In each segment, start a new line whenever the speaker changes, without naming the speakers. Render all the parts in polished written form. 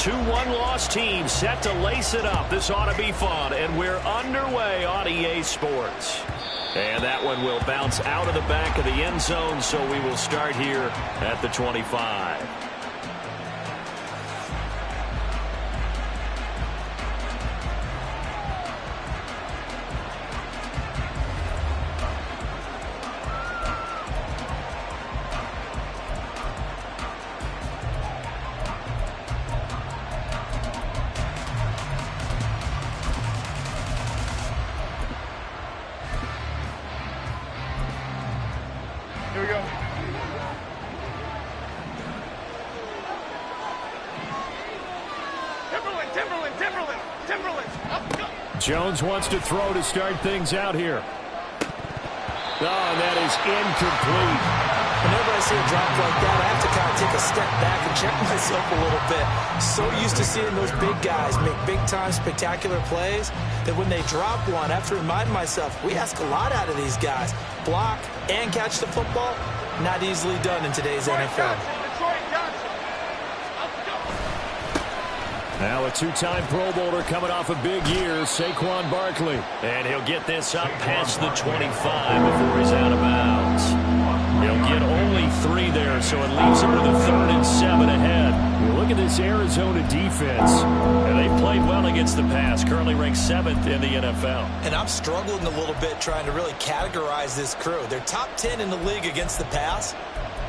Two one-loss teams set to lace it up. This ought to be fun, and we're underway on EA Sports. And that one will bounce out of the back of the end zone, so we will start here at the 25.
Here we go. Timberland. Up, go.
Jones wants to throw to start things out here. Oh, and that is incomplete.
Whenever I see a drop like that, I have to kind of take a step back and check myself a little bit. So used to seeing those big guys make big-time spectacular plays that when they drop one, I have to remind myself, we ask a lot out of these guys. Block and catch the football, not easily done in today's NFL.
Now a two-time Pro Bowler coming off a big year, Saquon Barkley. And he'll get this up past the 25 before he's out of bounds. He'll get only 3 there, so it leaves him with a 3rd and 7 ahead. You look at this Arizona defense, and they've played well against the pass, currently ranked 7th in the NFL.
And I'm struggling a little bit trying to really categorize this crew. They're top 10 in the league against the pass,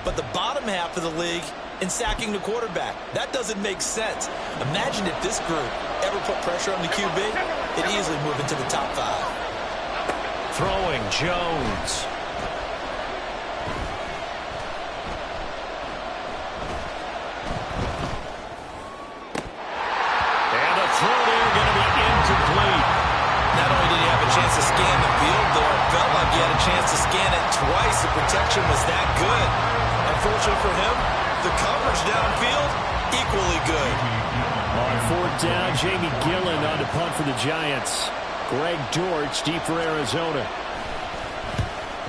but the bottom half of the league in sacking the quarterback. That doesn't make sense. Imagine if this group ever put pressure on the QB, it'd easily move into the top 5.
Throwing Jones. And a throw there going to be incomplete.
Not only did he have a chance to scan the field there, it felt like he had a chance to scan it twice. The protection was that good. Unfortunately for him, the coverage downfield, equally good.
On 4th down, Jamie Gillen on to punt for the Giants. Greg Dortch deep for Arizona.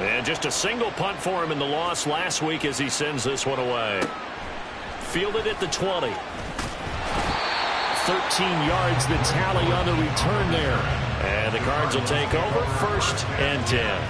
And just a single punt for him in the loss last week as he sends this one away. Fielded at the 20. 13 yards the tally on the return there. And the Cards will take over 1st and 10.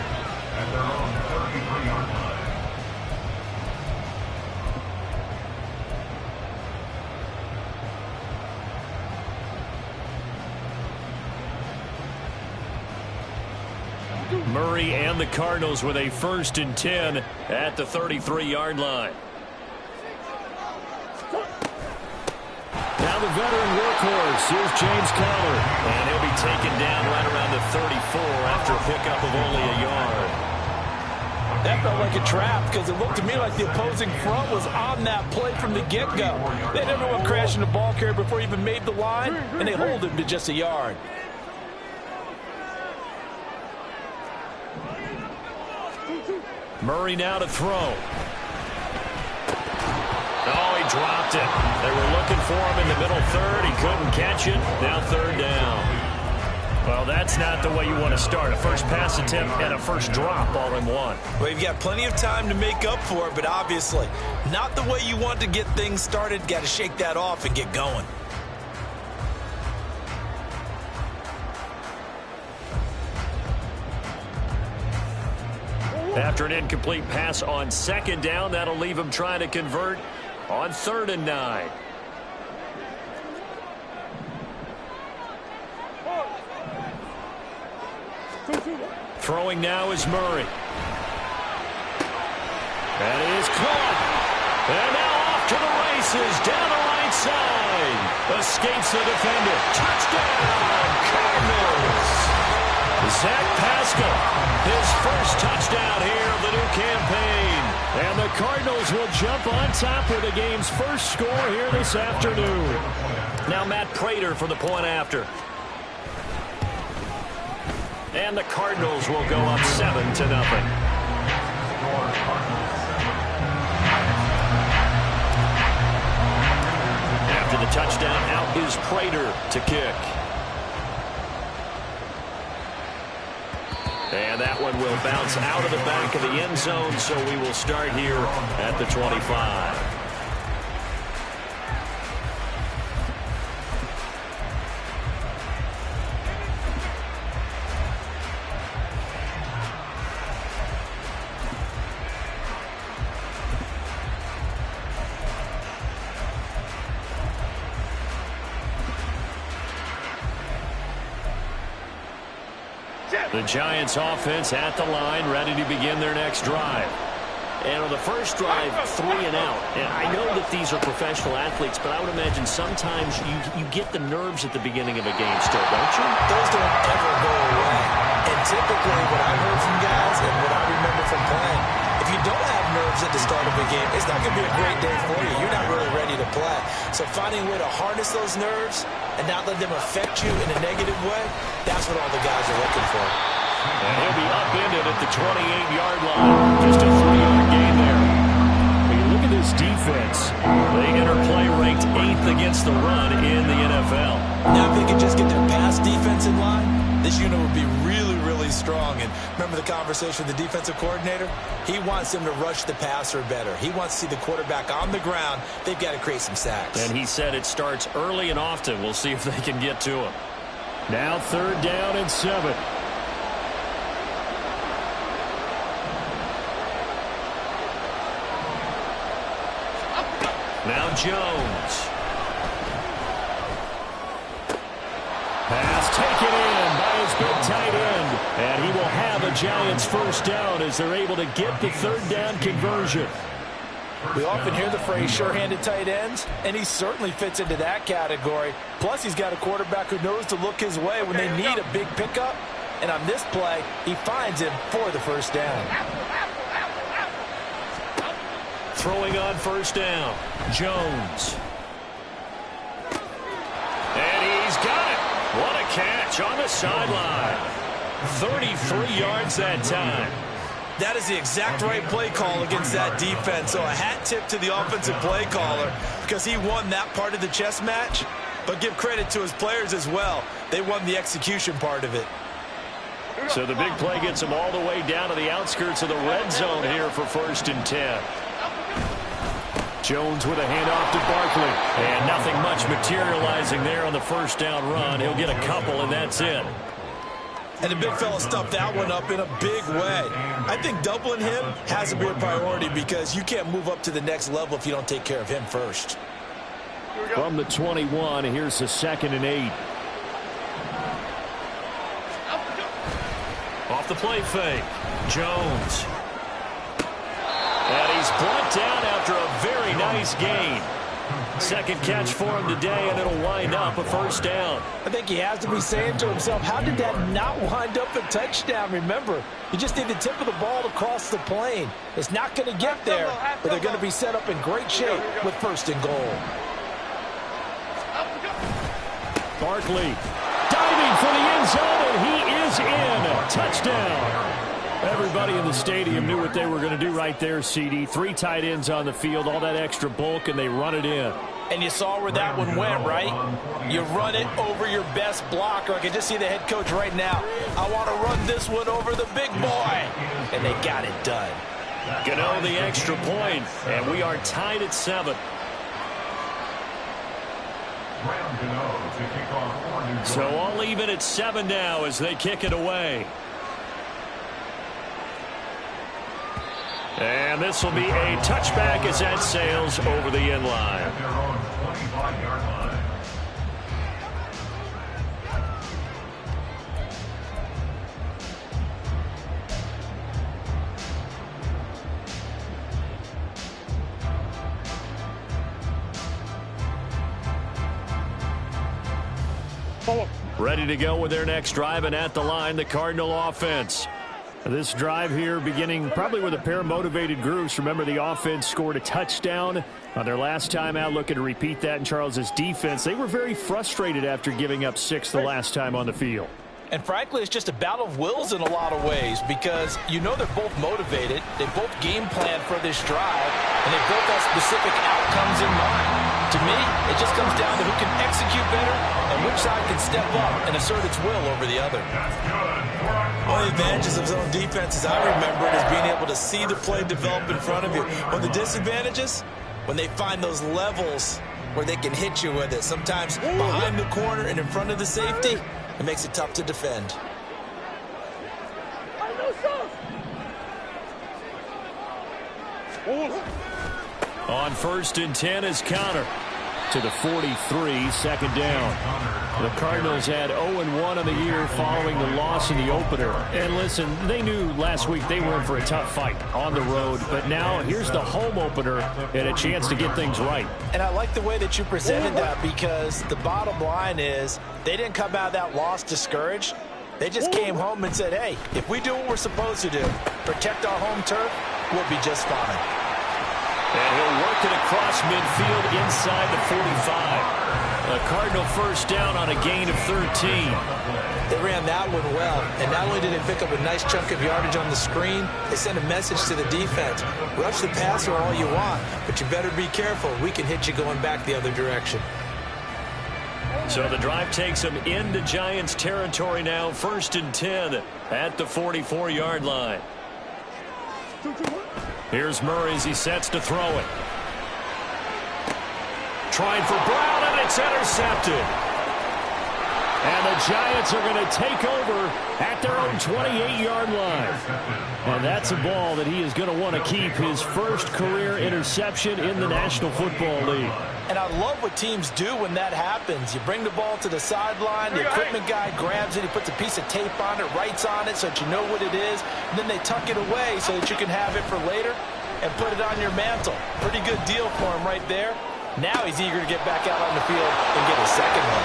Murray and the Cardinals with a 1st and 10 at the 33-yard line. Now the veteran workhorse, here's James Conner. And he'll be taken down right around the 34 after a pickup of only a yard.
That felt like a trap because it looked to me like the opposing front was on that play from the get-go. They had everyone crashing the ball carrier before he even made the line, and they hold him to just a yard.
Murray now to throw. Oh, he dropped it. They were looking for him in the middle 3rd. He couldn't catch it. Now 3rd down. Well, that's not the way you want to start. A first pass attempt and a first drop all in one.
Well, you've got plenty of time to make up for it, but obviously not the way you want to get things started. Got to shake that off and get going.
After an incomplete pass on 2nd down, that'll leave him trying to convert on 3rd and 9. Throwing now is Murray. That is caught. And now off to the races, down the right side. Escapes the defender. Touchdown, Cardinals. Zach Pascal, his first touchdown here of the new campaign. And the Cardinals will jump on top with the game's first score here this afternoon. Now Matt Prater for the point after. And the Cardinals will go up 7-0. After the touchdown, out is Prater to kick. And that one will bounce out of the back of the end zone, so we will start here at the 25. The Giants offense at the line, ready to begin their next drive.
And on the first drive, 3 and out. And I know that these are professional athletes, but I would imagine sometimes you get the nerves at the beginning of a game still, don't you?
Those don't ever go away. And typically what I've heard from guys and what I remember from playing, if you don't have nerves at the start of a game, it's not going to be a great day for you. You're not really ready to play. So finding a way to harness those nerves and not let them affect you in a negative way, that's what all the guys are looking for.
And he'll be upended at the 28-yard line. Just a 3-yard gain there. When you look at this defense, they enter play ranked 8th against the run in the NFL.
Now if they can just get their pass defense in line, this unit would be really, really strong. And remember the conversation with the defensive coordinator? He wants them to rush the passer better. He wants to see the quarterback on the ground. They've got to create some sacks.
And he said it starts early and often. We'll see if they can get to him. Now 3rd down and 7. Now Jones. Pass taken in by his big tight end. And he will have a Giants first down as they're able to get the 3rd down conversion.
We often hear the phrase sure-handed tight ends, and he certainly fits into that category. Plus, he's got a quarterback who knows to look his way when they need a big pickup. And on this play, he finds him for the first down.
Throwing on first down, Jones. And he's got it. What a catch on the sideline. 33 yards that time.
That is the exact right play call against that defense. So a hat tip to the offensive play caller because he won that part of the chess match. But give credit to his players as well. They won the execution part of it.
So the big play gets him all the way down to the outskirts of the red zone here for 1st and 10. Jones with a handoff to Barkley. And nothing much materializing there on the first down run. He'll get a couple, and that's it.
And the big fella stuffed that one up in a big way. I think doubling him has to be a priority because you can't move up to the next level if you don't take care of him first.
From the 21, here's the 2nd and 8. Off the play fake, Jones. And he's brought down after a very nice gain. 2nd catch for him today, and it'll wind up a first down.
I think he has to be saying to himself, how did that not wind up a touchdown? Remember, you just need the tip of the ball to cross the plane. It's not going to get there, but they're going to be set up in great shape with 1st and goal.
Barkley diving for the end zone, and he is in. Touchdown. Everybody in the stadium knew what they were going to do right there, CD. 3 tight ends on the field, all that extra bulk, and they run it in.
And you saw where that one went, right? You run it over your best blocker. I can just see the head coach right now. I want to run this one over the big boy. And they got it done.
Gano the extra point, and we are tied at 7. So all even at 7 now as they kick it away. And this will be a touchback as that sails over the end line. Ready to go with their next drive, and at the line, the Cardinal offense. This drive here beginning probably with a pair of motivated groups. Remember, the offense scored a touchdown on their last time out, looking to repeat that in Charles's defense. They were very frustrated after giving up 6 the last time on the field.
And frankly, it's just a battle of wills in a lot of ways because you know they're both motivated. They both game plan for this drive, and they both have specific outcomes in mind. To me, it just comes down to who can execute better and which side can step up and assert its will over the other.
One of the advantages of zone defense, as I remember it, is being able to see the play develop in front of you. One of the disadvantages, when they find those levels where they can hit you with it, sometimes behind the corner and in front of the safety, it makes it tough to defend.
On 1st and 10 is counter. to the 43, second down. The Cardinals had 0-1 on the year following the loss in the opener. And listen, they knew last week they were in for a tough fight on the road. But now here's the home opener and a chance to get things right.
And I like the way that you presented that, because the bottom line is they didn't come out of that loss discouraged. They just came home and said, hey, if we do what we're supposed to do, protect our home turf, we'll be just fine.
And he'll work it across midfield inside the 45. A Cardinal first down on a gain of 13.
They ran that one well, and not only did they pick up a nice chunk of yardage on the screen, they sent a message to the defense. Rush the passer all you want, but you better be careful. We can hit you going back the other direction.
So the drive takes them into Giants territory now, 1st and 10 at the 44-yard line. Here's Murray as he sets to throw it. Trying for Brown, and it's intercepted. And the Giants are going to take over at their own 28-yard line. And that's a ball that he is going to want to keep, his first career interception in the National Football League.
And I love what teams do when that happens. You bring the ball to the sideline, the equipment guy grabs it, he puts a piece of tape on it, writes on it so that you know what it is, and then they tuck it away so that you can have it for later and put it on your mantle. Pretty good deal for him right there. Now he's eager to get back out on the field and get his second one.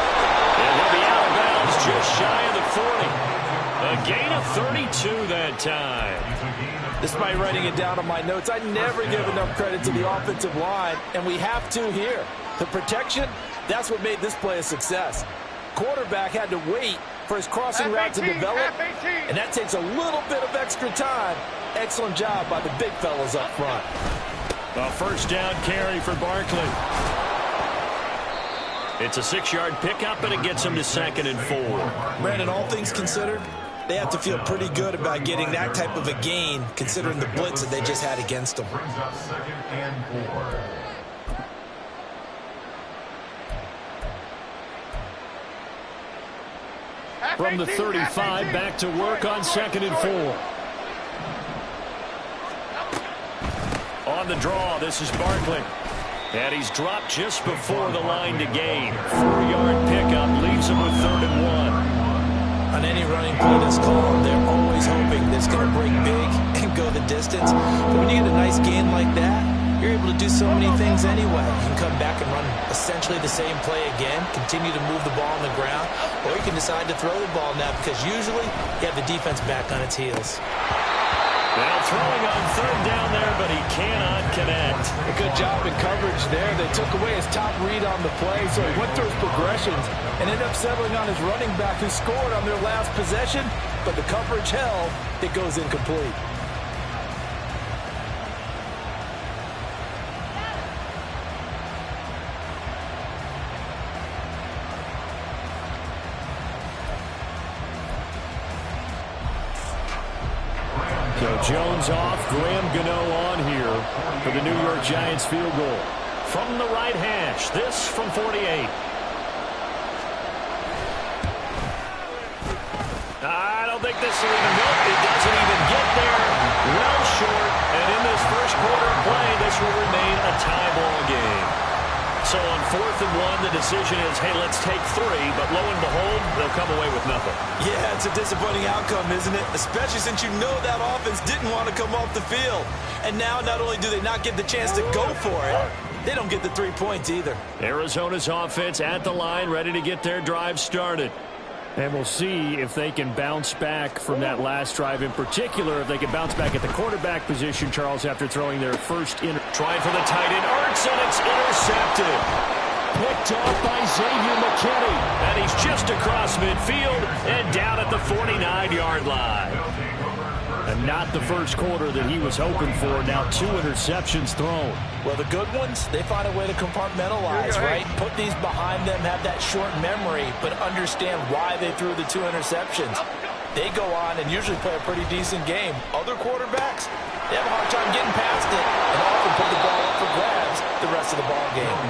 And he'll be out of bounds just shy of the 40. A gain of 32 that time.
Despite writing it down on my notes, I never give enough credit to the offensive line, and we have to here. The protection, that's what made this play a success. Quarterback had to wait for his crossing route to develop, and that takes a little bit of extra time. Excellent job by the big fellas up front.
A first down carry for Barkley. It's a 6-yard pickup, and it gets him to 2nd and 4.
Brandon, all things considered, they have to feel pretty good about getting that type of a gain, considering the blitz that they just had against them.
From the 35, back to work on 2nd and 4. On the draw, this is Barkley. And he's dropped just before the line to gain. 4-yard pickup leaves him with 3rd and 1.
On any running play that's called, they're always hoping that it's going to break big and go the distance. But when you get a nice gain like that, you're able to do so many things anyway. You can come back and run essentially the same play again, continue to move the ball on the ground, or you can decide to throw the ball now because usually you have the defense back on its heels.
Now throwing on 3rd down there, but he cannot connect.
A good job in coverage there. They took away his top read on the play, so he went through his progressions and ended up settling on his running back who scored on their last possession, but the coverage held. It goes incomplete.
So Jones off, Graham Gano on here for the New York Giants field goal. From the right hash, this from 48. I don't think this will even go. It doesn't even get there. Well short. And in this first quarter of play, this will remain a tie ball game. So on 4th and 1, the decision is, hey, let's take 3. But lo and behold, they'll come away with nothing.
Yeah, it's a disappointing outcome, isn't it? Especially since you know that offense didn't want to come off the field. And now not only do they not get the chance to go for it, they don't get the 3 points either.
Arizona's offense at the line, ready to get their drive started. And we'll see if they can bounce back from that last drive. In particular, if they can bounce back at the quarterback position, Charles, after throwing their first trying for the tight end. Ertz, and it's intercepted. Picked off by Xavier McKinney. And he's just across midfield and down at the 49-yard line. And not the first quarter that he was hoping for. Now 2 interceptions thrown.
Well, the good ones, they find a way to compartmentalize, right? Put these behind them, have that short memory, but understand why they threw the 2 interceptions. They go on and usually play a pretty decent game. Other quarterbacks, they have a hard time getting past it and often put the ball up for grabs the rest of the ball game.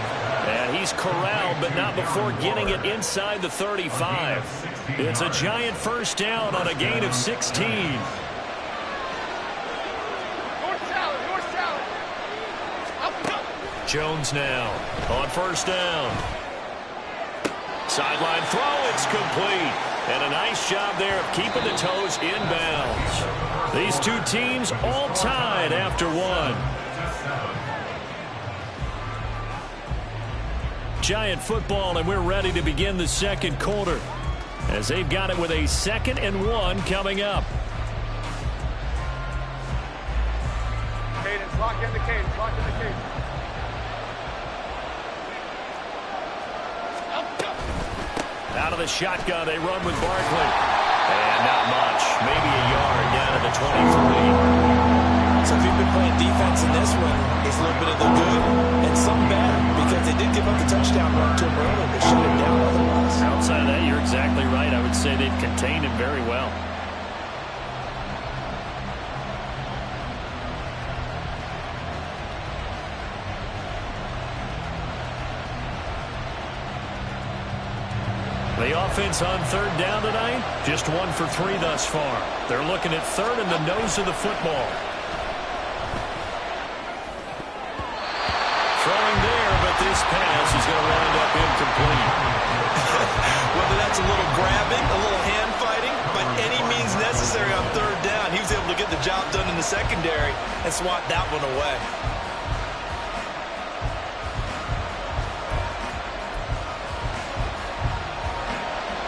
And he's corralled, but not before getting it inside the 35. It's a Giant first down on a gain of 16. Jones now on first down. Sideline throw, it's complete. And a nice job there of keeping the toes in bounds. These two teams all tied after one. Giant football, and we're ready to begin the second quarter as they've got it with a 2nd and 1 coming up.
Cadence, lock in the cadence, lock in the cadence.
Out of the shotgun, they run with Barkley. And not much, maybe a yard down to the 23.
So if you've been playing defense in this one, there's a little bit of the good and some bad, because they did give up the touchdown run to him earlier to shut him down otherwise.
Outside of that, you're exactly right. I would say they've contained him very well. The offense on 3rd down tonight, just 1 for 3 thus far. They're looking at 3rd and the nose of the football. Throwing there, but this pass is going to wind up incomplete.
Whether that's a little grabbing, a little hand fighting, by any means necessary on 3rd down, he was able to get the job done in the secondary and swat that one away.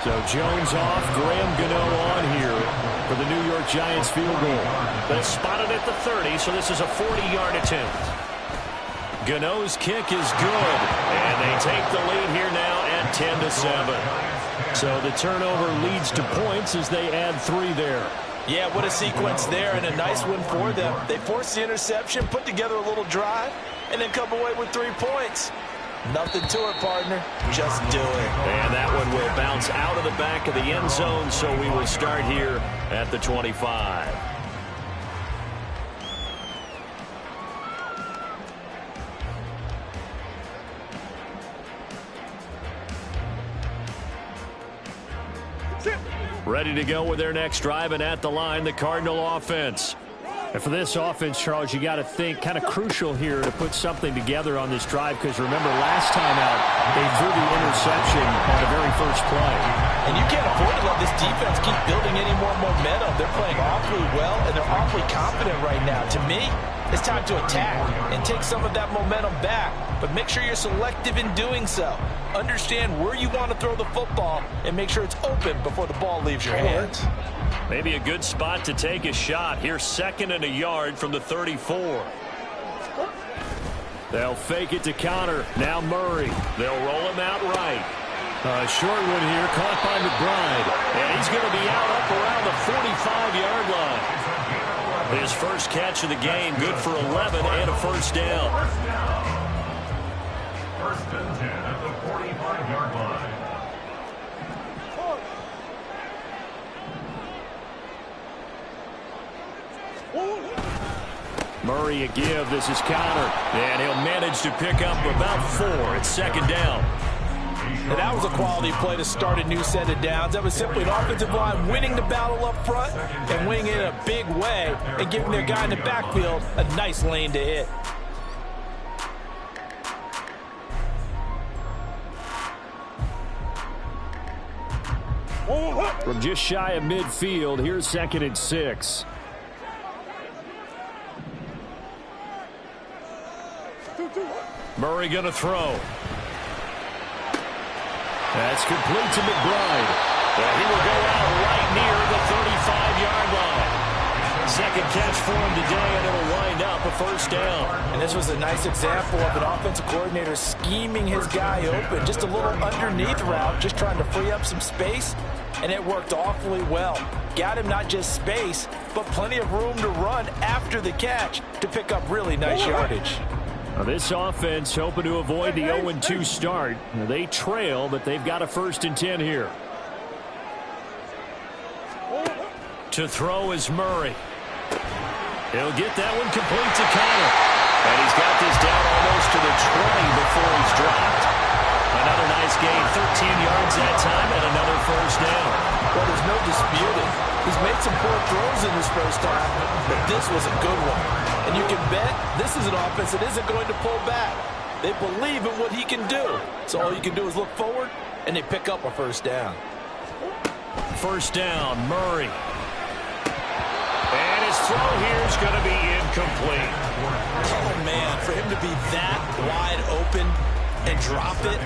So Jones off, Graham Gano on here for the New York Giants field goal. They'll spot it at the 30, so this is a 40-yard attempt. Gano's kick is good, and they take the lead here now at 10-7. So the turnover leads to points as they add 3 there.
Yeah, what a sequence there, and a nice one for them. They forced the interception, put together a little drive, and then come away with 3 points. Nothing to it, partner. Just do it.
And that one will bounce out of the back of the end zone, so we will start here at the 25. Ready to go with their next drive, and at the line, the Cardinal offense. And for this offense, Charles, you got to think kind of crucial here to put something together on this drive, because remember last time out, they threw the interception on the very first play.
And you can't afford to let this defense keep building any more momentum. They're playing awfully well, and they're awfully confident right now. To me, it's time to attack and take some of that momentum back, but make sure you're selective in doing so. Understand where you want to throw the football and make sure it's open before the ball leaves your hands.
Maybe a good spot to take a shot. Here's 2nd and a yard from the 34. They'll fake it to counter. Now Murray. They'll roll him out right. A short one here, caught by McBride. And he's going to be out up around the 45-yard line. His first catch of the game, good for 11 and a first down.
1st and 10 at the 45-yard line.
Murray a give. This is counter. And he'll manage to pick up about 4. It's 2nd down.
And that was a quality play to start a new set of downs. That was simply an offensive line winning the battle up front and winning it in a big way and giving their guy in the backfield a nice lane to hit.
From just shy of midfield, here's 2nd and 6. Murray going to throw. That's complete to McBride. And he will go out right near the 35-yard line. 2nd catch for him today, and it'll wind up a first down.
And this was a nice example of an offensive coordinator scheming his guy open. Just a little underneath route, just trying to free up some space, and it worked awfully well. Got him not just space, but plenty of room to run after the catch to pick up really nice yardage.
Now this offense hoping to avoid the 0-2 start. They trail, but they've got a 1st and 10 here. To throw is Murray. He'll get that one complete to Connor. And he's got this down almost to the 20 before he's dropped. Another nice gain, 13 yards that time, and another first down.
Well, there's no disputing. He's made some poor throws in his first time, but this was a good one. And you can bet this is an offense that isn't going to pull back. They believe in what he can do. So all you can do is look forward, and they pick up a first down.
First down, Murray. And his throw here is going to be incomplete.
Oh, man, for him to be that wide open and drop it.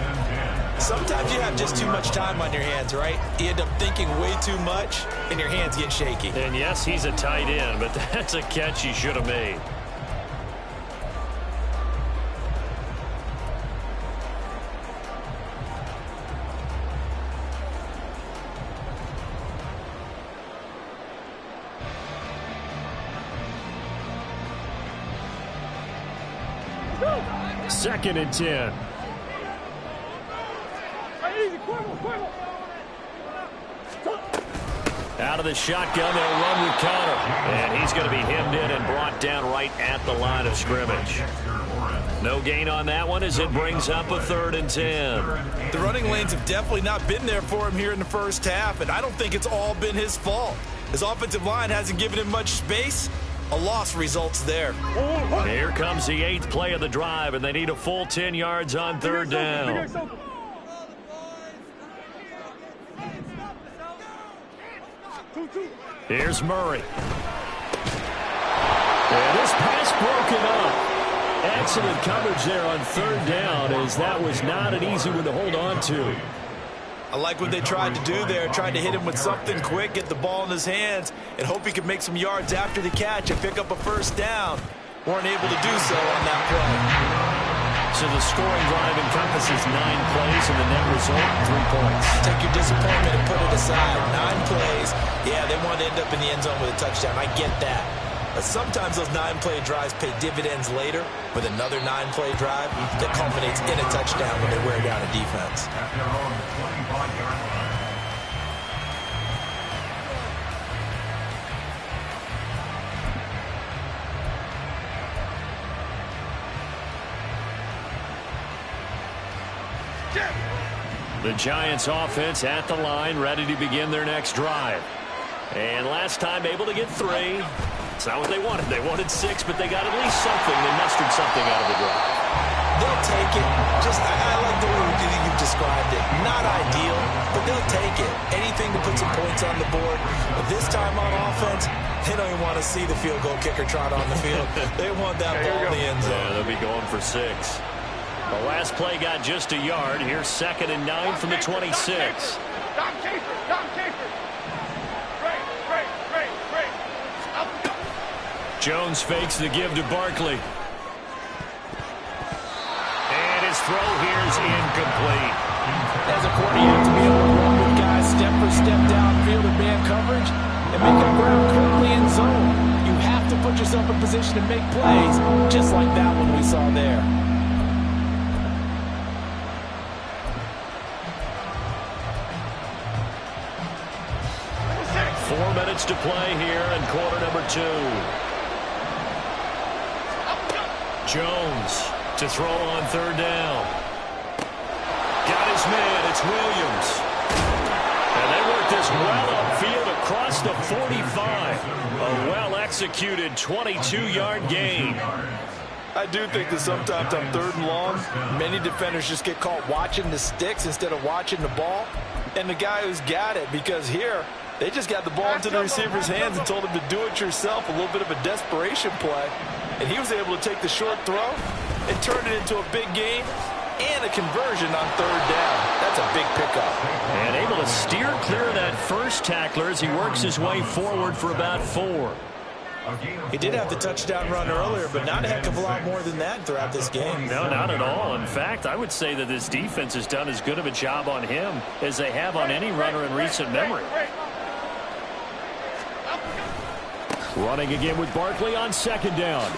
Sometimes you have just too much time on your hands, right? You end up thinking way too much, and your hands get shaky.
And yes, he's a tight end, but that's a catch he should have made. Second and 10. Out of the shotgun, they'll run with Connor. And he's going to be hemmed in and brought down right at the line of scrimmage. No gain on that one as it brings up a 3rd and 10.
The running lanes have definitely not been there for him here in the first half, and I don't think it's all been his fault. His offensive line hasn't given him much space. A loss results there.
Here comes the 8th play of the drive, and they need a full 10 yards on 3rd down. Here's Murray. And this pass broken up. Excellent coverage there on 3rd down, as that was not an easy one to hold on to.
I like what they tried to do there, tried to hit him with something quick, get the ball in his hands, and hope he could make some yards after the catch and pick up a first down. Weren't able to do so on that play.
So the scoring drive encompasses 9 plays, and the net result, 3 points.
Take your disappointment and put it aside. 9 plays. Yeah, they want to end up in the end zone with a touchdown. I get that. But sometimes those 9-play drives pay dividends later with another 9-play drive that culminates in a touchdown when they wear down a defense.
At their own 25-yard line.
The Giants offense at the line, ready to begin their next drive. And last time able to get 3. It's not what they wanted. They wanted 6, but they got at least something. They mustered something out of the drive.
They'll take it. I like the way you've described it. Not ideal, but they'll take it. Anything to put some points on the board. But this time on offense, they don't even want to see the field goal kicker trot on the field. They want that ball in the end zone.
Yeah, they'll be going for 6. The last play got just a yard. Here's 2nd and 9 from the 26.
Dom Caper.
Jones fakes the give to Barkley. And his throw here is incomplete.
As a corner, you have to be able to run with guys step for step downfield in man coverage and make up ground quickly in zone. You have to put yourself in position to make plays, just like that one we saw there.
Minutes to play here in quarter number 2. Jones to throw on 3rd down. Got his man. It's Williams. And they work this well upfield across the 45. A well-executed 22-yard gain.
I do think that sometimes on 3rd and long, many defenders just get caught watching the sticks instead of watching the ball. And the guy who's got it, because here, they just got the ball into the receiver's hands and told him to do it yourself, a little bit of a desperation play. And he was able to take the short throw and turn it into a big gain and a conversion on 3rd down. That's a big pickup.
And able to steer clear of that first tackler as he works his way forward for about 4.
He did have the touchdown run earlier, but not a heck of a lot more than that throughout this game.
No, not at all. In fact, I would say that this defense has done as good of a job on him as they have on any runner in recent memory. Running again with Barkley on 2nd down.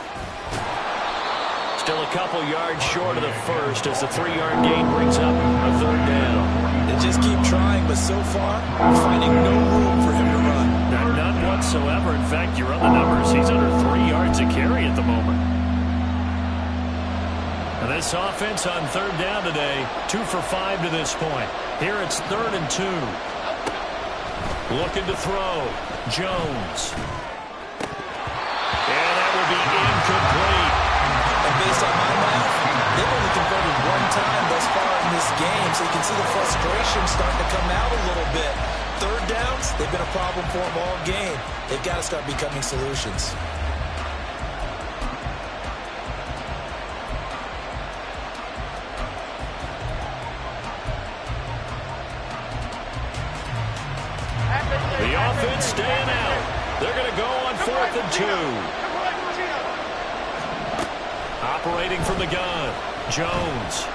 Still a couple yards short of the first as the 3-yard gain brings up a 3rd down.
They just keep trying, but so far, finding no room for him to run.
None whatsoever. In fact, you run the numbers. He's under 3 yards a carry at the moment. And this offense on 3rd down today, 2 for 5 to this point. Here it's 3rd and 2. Looking to throw. Jones. And that will be incomplete.
And based on my math, they've only this game, so you can see the frustration starting to come out a little bit. Third downs, they've been a problem for them all game. They've got to start becoming solutions.
The offense staying out. They're going to go on 4th and 2. Operating from the gun, Jones.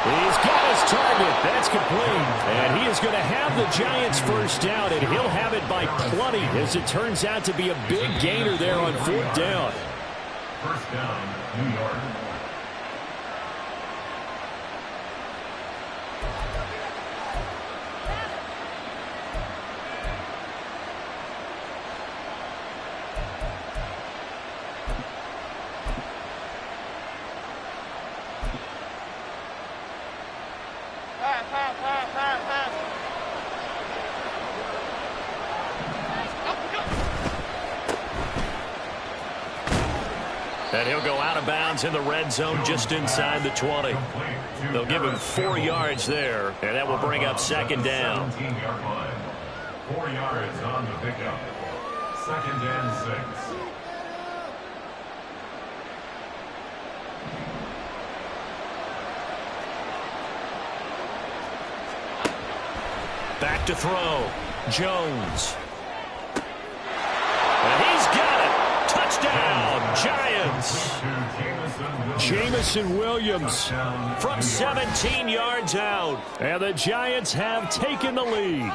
He's got his target. That's complete. And he is going to have the Giants first down, and he'll have it by plenty, as it turns out to be a big gainer there on 4th down.
First down, New York.
And he'll go out of bounds in the red zone just inside the 20. They'll give him 4 yards there, and that will bring up 2nd down.
17-yard line. 4 yards on the pickup. 2nd and 6.
Back to throw. Jones. And he's got it. Touchdown, Giants. Jameson Williams from 17 yards out. And the Giants have taken the lead.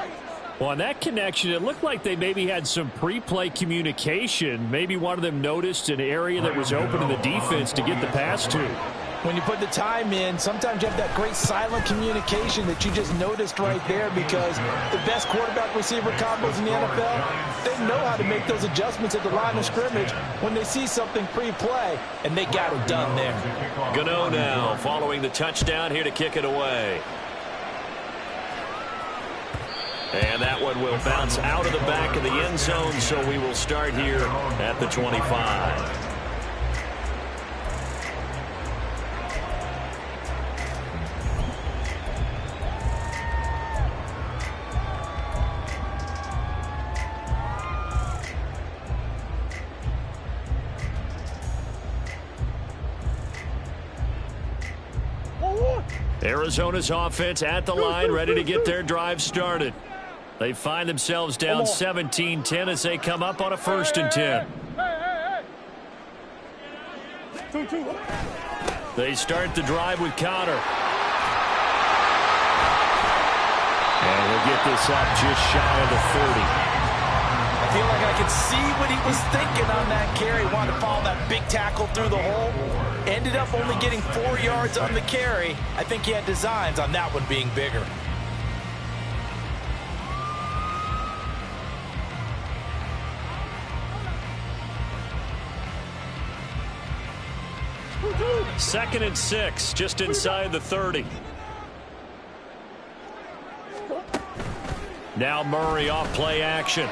Well, on that connection, it looked like they maybe had some pre-play communication. Maybe one of them noticed an area that was open in the defense to get the pass to.
When you put the time in, sometimes you have that great silent communication that you just noticed right there, because the best quarterback-receiver combos in the NFL, they know how to make those adjustments at the line of scrimmage when they see something pre-play, and they got it done there.
Gano now following the touchdown here to kick it away. And that one will bounce out of the back of the end zone, so we will start here at the 25. Arizona's offense at the line, ready to get their drive started. They find themselves down 17-10 as they come up on a 1st and 10. They start the drive with Conner. And we'll get this up just shy of the 30.
I feel like I could see what he was thinking on that carry. Wanted to follow that big tackle through the hole. Ended up only getting 4 yards on the carry. I think he had designs on that one being bigger.
Second and 6, just inside the 30. Now Murray off play action.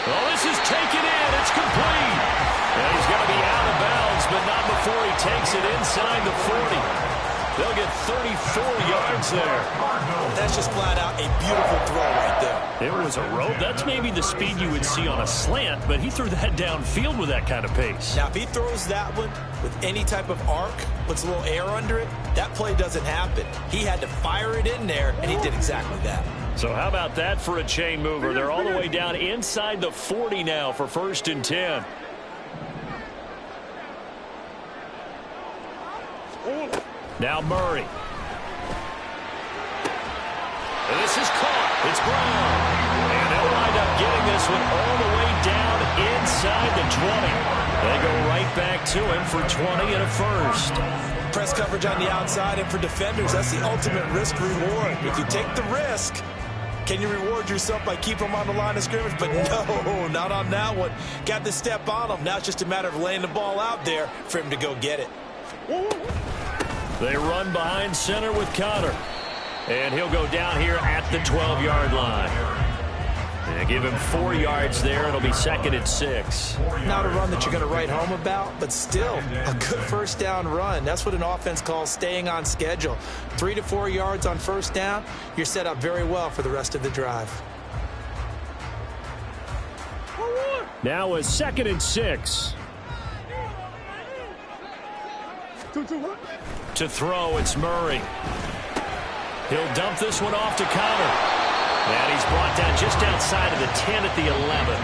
Well, this is taken in. It's complete. And he's going to be out of bounds, but not before he takes it inside the 40. They'll get 34 yards there.
That's just flat out a beautiful throw right there.
It was a rope. That's maybe the speed you would see on a slant, but he threw that downfield with that kind of pace.
Now, if he throws that one with any type of arc, puts a little air under it, that play doesn't happen. He had to fire it in there, and he did exactly that.
So how about that for a chain mover? They're all the way down inside the 40 now for 1st and 10. Now Murray. This is caught. It's Brown. And they'll wind up getting this one all the way down inside the 20. They go right back to him for 20 and a 1st.
Press coverage on the outside, and for defenders, that's the ultimate risk-reward. If you take the risk, can you reward yourself by keeping them on the line of scrimmage? But no, not on that one. Got the step on him. Now it's just a matter of laying the ball out there for him to go get it.
They run behind center with Conner. And he'll go down here at the 12-yard line. Yeah, give him 4 yards there. It'll be 2nd and 6.
Not a run that you're going to write home about, but still a good first down run. That's what an offense calls staying on schedule. 3 to 4 yards on first down, you're set up very well for the rest of the drive.
Now a 2nd and 6. To throw, it's Murray. He'll dump this one off to Connor. And he's brought down just outside of the 10 at the 11.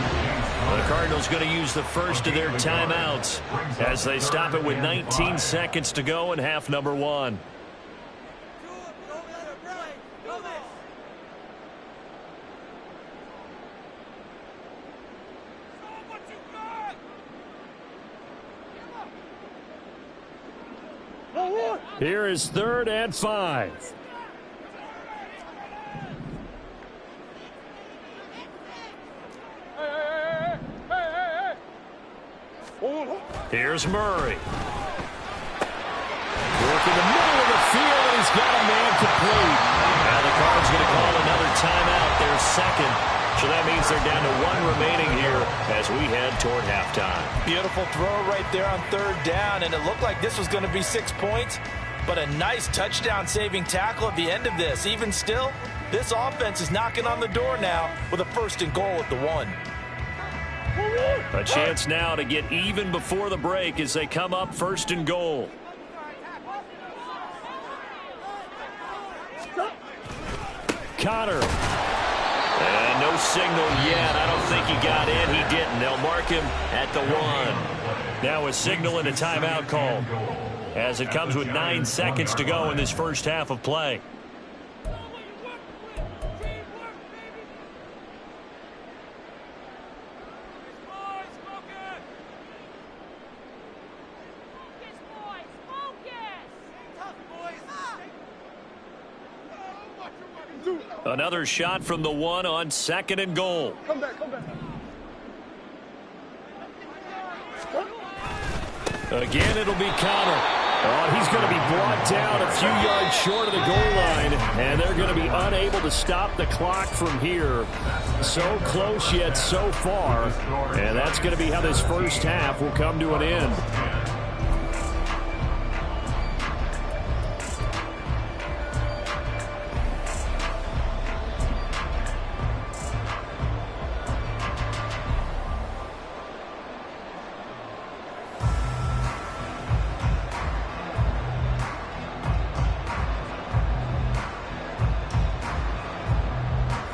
The Cardinals going to use the first of their timeouts as they stop it with 19 seconds to go in half number 1. Here is 3rd and 5. Here's Murray. Working the middle of the field, and he's got a man complete. Now the Cards going to call another timeout, their 2nd. So that means they're down to 1 remaining here as we head toward halftime.
Beautiful throw right there on 3rd down, and it looked like this was going to be 6 points, but a nice touchdown-saving tackle at the end of this. Even still, this offense is knocking on the door now with a 1st and goal at the 1.
A chance now to get even before the break as they come up 1st and goal. Connor. And no signal yet. I don't think he got in. He didn't. They'll mark him at the 1. Now a signal and a timeout call as it comes with 9 seconds to go in this first half of play. Another shot from the 1 on 2nd and goal.
Come back, come back.
Again, it'll be Connor. Oh, he's going to be brought down a few yards short of the goal line, and they're going to be unable to stop the clock from here. So close yet so far, and that's going to be how this first half will come to an end.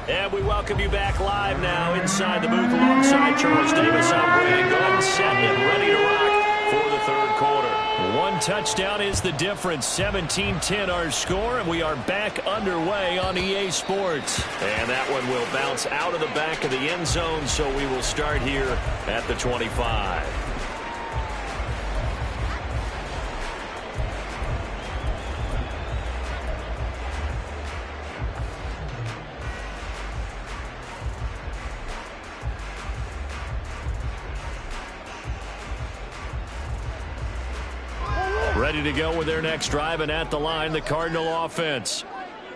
And we welcome you back live now inside the booth alongside Charles Davis. I'm Brandon Gaudin, set and ready to rock for the 3rd quarter. 1 touchdown is the difference. 17-10 our score, and we are back underway on EA Sports. And that one will bounce out of the back of the end zone, so we will start here at the 25. Ready to go with their next drive, and at the line, the Cardinal offense.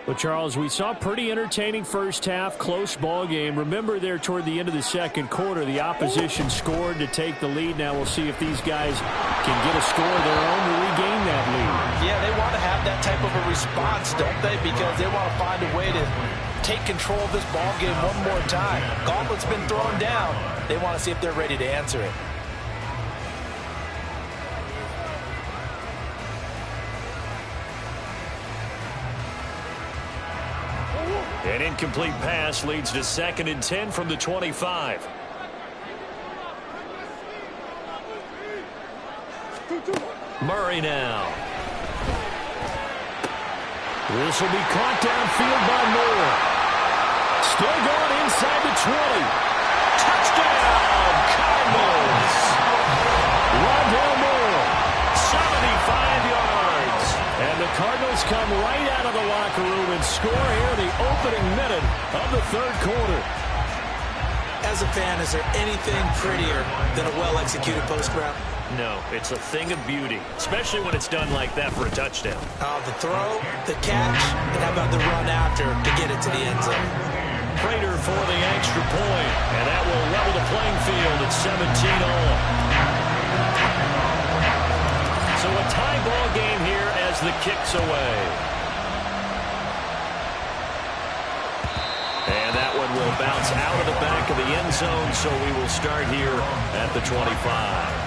Well, Charles, we saw a pretty entertaining first half, close ball game. Remember there toward the end of the 2nd quarter, the opposition scored to take the lead. Now we'll see if these guys can get a score of their own to regain that lead.
Yeah, they want to have that type of a response, don't they? Because they want to find a way to take control of this ball game one more time. Gauntlet's been thrown down. They want to see if they're ready to answer it.
An incomplete pass leads to 2nd and 10 from the 25. Murray now. This will be caught downfield by Moore. Still going inside the 20. Touchdown, Cardinals. Rondale Moore, 75 yards. And the Cardinals come right out of the locker room and score here in the opening minute of the 3rd quarter.
As a fan, is there anything prettier than a well-executed post route?
No, it's a thing of beauty, especially when it's done like that for a touchdown.
The throw, the catch, and how about the run after to get it to the end zone?
Prater for the extra point, and that will level the playing field at 17-all. So a tie ball game here as the kick's away. And that one will bounce out of the back of the end zone, so we will start here at the 25.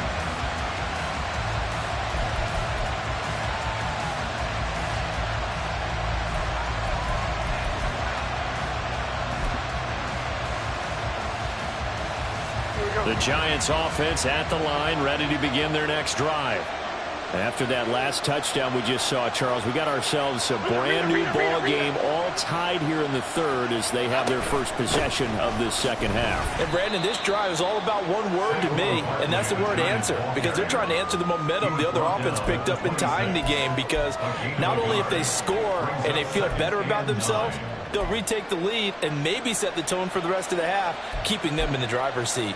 The Giants offense at the line, ready to begin their next drive. After that last touchdown we just saw, Charles, we got ourselves a brand new ball game, all tied here in the third as they have their first possession of this second half.
And Brandon, this drive is all about one word to me, and that's the word answer, because they're trying to answer the momentum the other offense picked up in tying the game, because not only if they score and they feel better about themselves, they'll retake the lead and maybe set the tone for the rest of the half, keeping them in the driver's seat.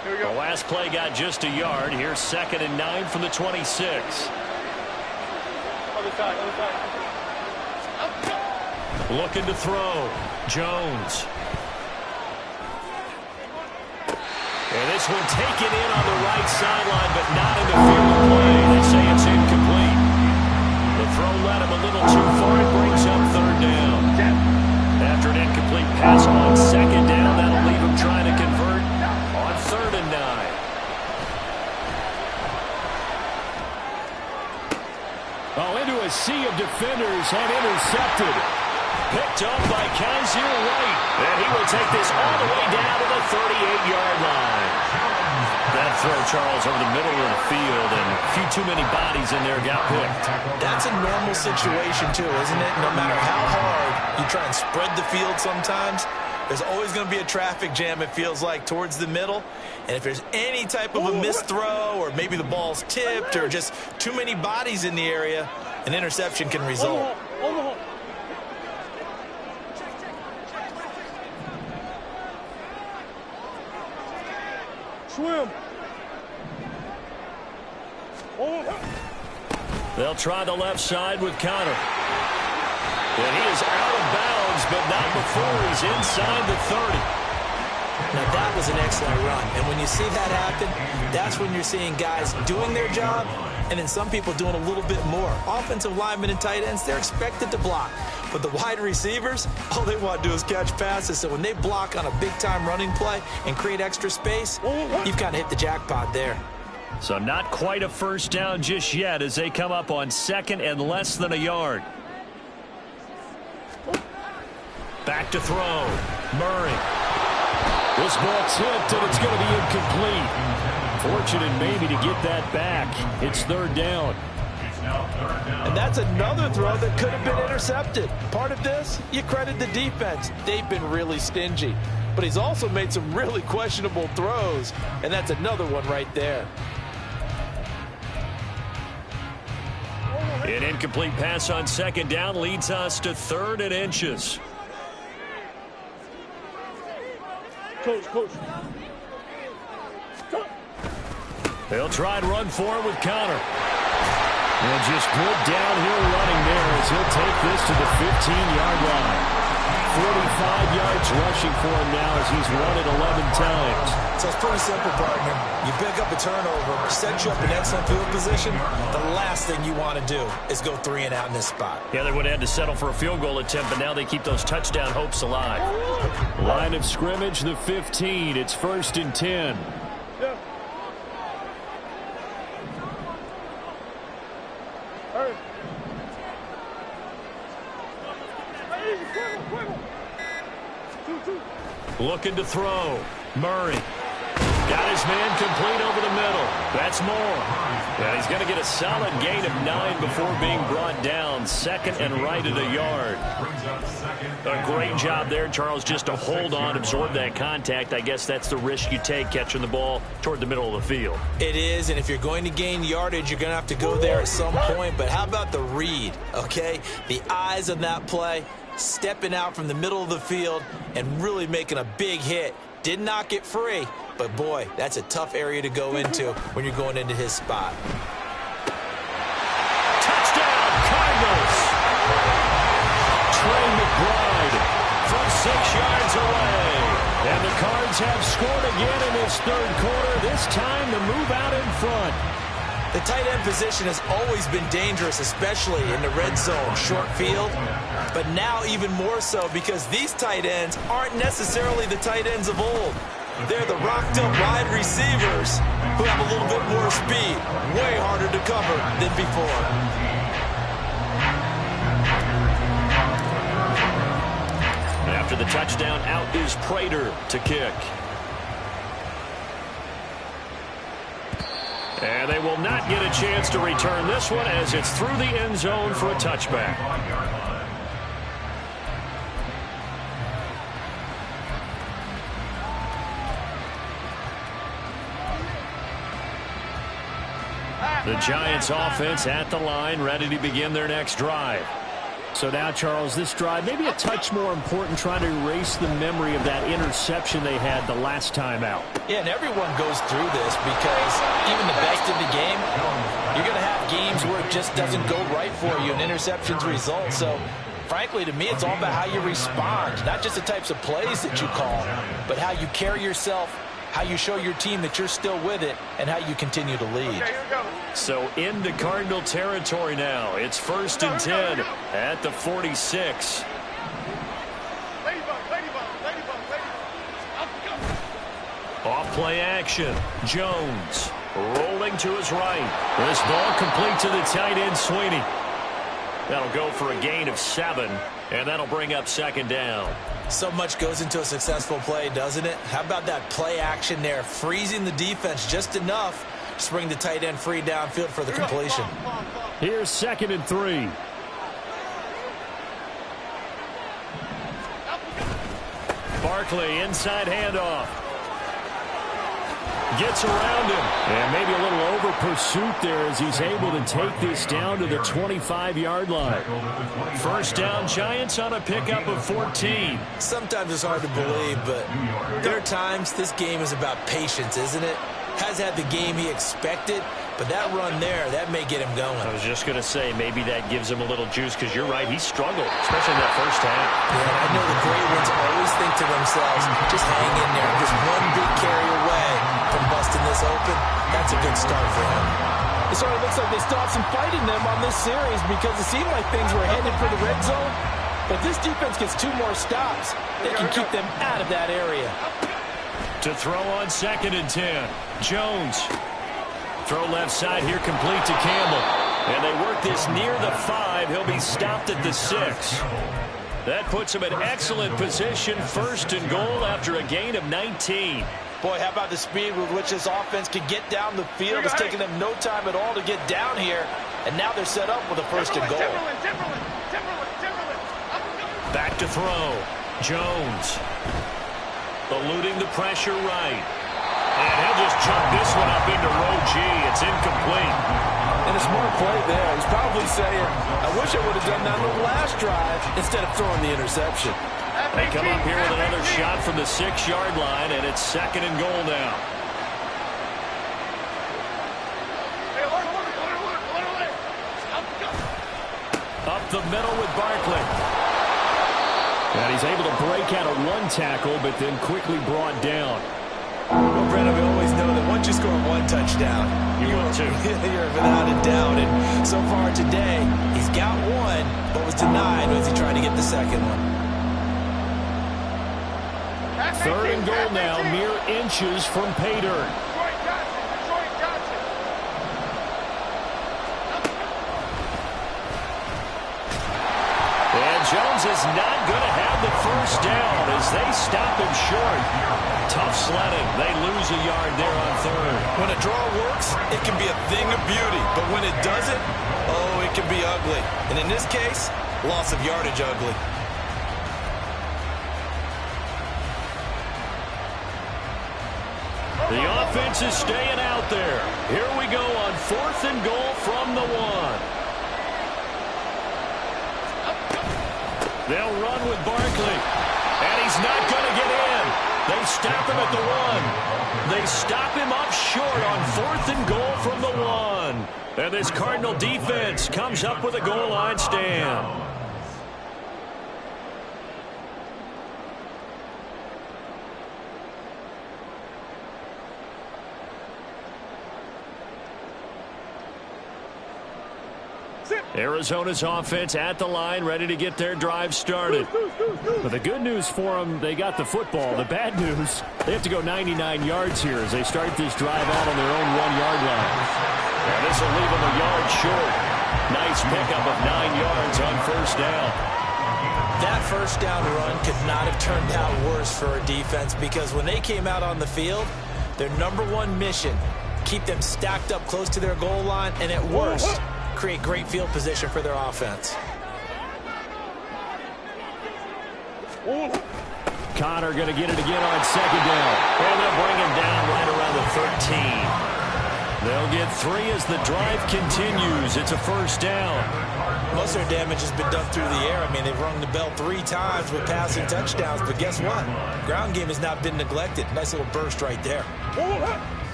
The last play got just a yard. Here's 2nd and 9 from the 26.
Other side.
Looking to throw. Jones. And this one taken in on the right sideline, but not in the field of play. They say it's incomplete. The throw led him a little too far. It brings up 3rd down. After an incomplete pass on 2nd down, that'll leave him trying to convert on 3rd and 9. Oh, into a sea of defenders and intercepted. Picked up by Kaiser White. And he will take this all the way down to the 38-yard line. That throw, Charles, over the middle of the field, and a few too many bodies in there got picked.
That's a normal situation, too, isn't it? No matter how hard you try and spread the field sometimes, there's always going to be a traffic jam, it feels like, towards the middle. And if there's any type of a missed throw, or maybe the ball's tipped, or just too many bodies in the area, an interception can result.
Swim.
They'll try the left side with Connor. And he is out of bounds, but not before he's inside the 30.
Now, that was an excellent run. And when you see that happen, that's when you're seeing guys doing their job and then some people doing a little bit more. Offensive linemen and tight ends, they're expected to block. But the wide receivers, all they want to do is catch passes. So when they block on a big-time running play and create extra space, you've kind of hit the jackpot there.
So not quite a first down just yet as they come up on 2nd and less than a yard. Back to throw. Murray. This ball tipped, and it's going to be incomplete. Fortunate maybe to get that back. It's 3rd down.
And that's another throw that could have been intercepted. Part of this, you credit the defense. They've been really stingy. But he's also made some really questionable throws, and that's another one right there.
An incomplete pass on 2nd down leads us to 3rd and inches.
Coach.
They'll try and run for it with Connor. And just good downhill running there as he'll take this to the 15-yard line. 45 yards rushing for him now as he's run it 11 times.
So it's pretty simple, partner. You pick up a turnover, set you up in excellent field position. The last thing you want to do is go 3 and out in this spot.
Yeah, they would have had to settle for a field goal attempt, but now they keep those touchdown hopes alive. Line of scrimmage, the 15. It's 1st and 10.
Yeah. Hurry.
Looking to throw. Murray. Got his man complete over the middle. That's Moore. And he's going to get a solid gain of 9 before being brought down. 2nd and right at a yard. A great job there, Charles, just to hold on, absorb that contact. I guess that's the risk you take catching the ball toward the middle of the field.
It is, and if you're going to gain yardage, you're going to have to go there at some point. But how about the read, okay? The eyes on that play, stepping out from the middle of the field and really making a big hit. Did not get free, but boy, that's a tough area to go into when you're going into his spot.
Touchdown, Cardinals! Trey McBride from 6 have scored again in this third quarter, this time to move out in front.
The tight end position has always been dangerous, especially in the red zone, short field. But now even more so because these tight ends aren't necessarily the tight ends of old. They're the rocked-up wide receivers who have a little bit more speed, way harder to cover than before.
After the touchdown, out is Prater to kick. And they will not get a chance to return this one as it's through the end zone for a touchback. The Giants offense at the line, ready to begin their next drive.
So now, Charles, this drive maybe a touch more important, trying to erase the memory of that interception they had the last time out.
Yeah, and everyone goes through this because even the best in the game, you're going to have games where it just doesn't go right for you and interceptions result. So, frankly, to me, it's all about how you respond, not just the types of plays that you call, but how you carry yourself, how you show your team that you're still with it, and how you continue to lead.
So into Cardinal territory now. It's 1st and 10 at the 46. Off play action. Jones rolling to his right. This ball complete to the tight end, Sweeney. That'll go for a gain of 7, and that'll bring up 2nd down.
So much goes into a successful play, doesn't it? How about that play action there, freezing the defense just enough to bring the tight end free downfield for the completion.
Here's 2nd and 3.
Barkley inside handoff. Gets around him. And maybe a little over pursuit there as he's able to take this down to the 25-yard line. 1st down, Giants on a pickup of 14.
Sometimes it's hard to believe, but there are times this game is about patience, isn't it? Has had the game he expected, but that run there, that may get him going.
I was just going to say, maybe that gives him a little juice, because you're right, he struggled, especially in that first half.
Yeah, I know the great ones always think to themselves, just hang in there, just one big carry away from busting this open. That's a good start for him.
It sort of looks like they still have some fight in them on this series because it seemed like things were headed for the red zone. But if this defense gets 2 more stops, they can keep them out of that area.
To throw on 2nd and 10. Jones. Throw left side here, complete to Campbell. And they work this near the 5. He'll be stopped at the 6. That puts him in excellent position. 1st and goal after a gain of 19.
Boy, how about the speed with which this offense can get down the field? It's taken them no time at all to get down here. And now they're set up with a 1st and goal.
Back to throw. Jones. Eluding the pressure right. And he'll just chunk this one up into row G. It's incomplete.
And a smart play there. He's probably saying, I wish I would have done that on the last drive instead of throwing the interception.
They come up here with another shot from the 6-yard line, and it's 2nd and goal now. Up the middle with Barkley. And he's able to break out of 1 tackle, but then quickly brought down.
Well, Brennan, we always know that once you score 1 touchdown,
You will too.
You're without a doubt. And so far today, he's got 1, but was denied as he tried to get the 2nd one.
3rd and goal now, mere inches from pay dirt. And Jones is not going to have the 1st down as they stop him short. Tough sledding. They lose a yard there on 3rd.
When a draw works, it can be a thing of beauty. But when it doesn't, oh, it can be ugly. And in this case, loss of yardage ugly.
The offense is staying out there. Here we go on 4th and goal from the 1. They'll run with Barkley. And he's not going to get in. They stop him at the 1. They stop him up short on 4th and goal from the 1. And this Cardinal defense comes up with a goal line stand.
Arizona's offense at the line, ready to get their drive started. But the good news for them, they got the football. The bad news, they have to go 99 yards here as they start this drive out on their own 1-yard line. And this will leave them a yard short. Nice pickup of 9 yards on first down.
That first down run could not have turned out worse for a defense, because when they came out on the field, their number one mission, keep them stacked up close to their goal line, and at worst, create great field position for their offense.
Connor going to get it again on second down. And they'll bring him down right around the 13. They'll get 3 as the drive continues. It's a first down.
Most of their damage has been done through the air. I mean, they've rung the bell 3 times with passing touchdowns, but guess what? Ground game has not been neglected. Nice little burst right there.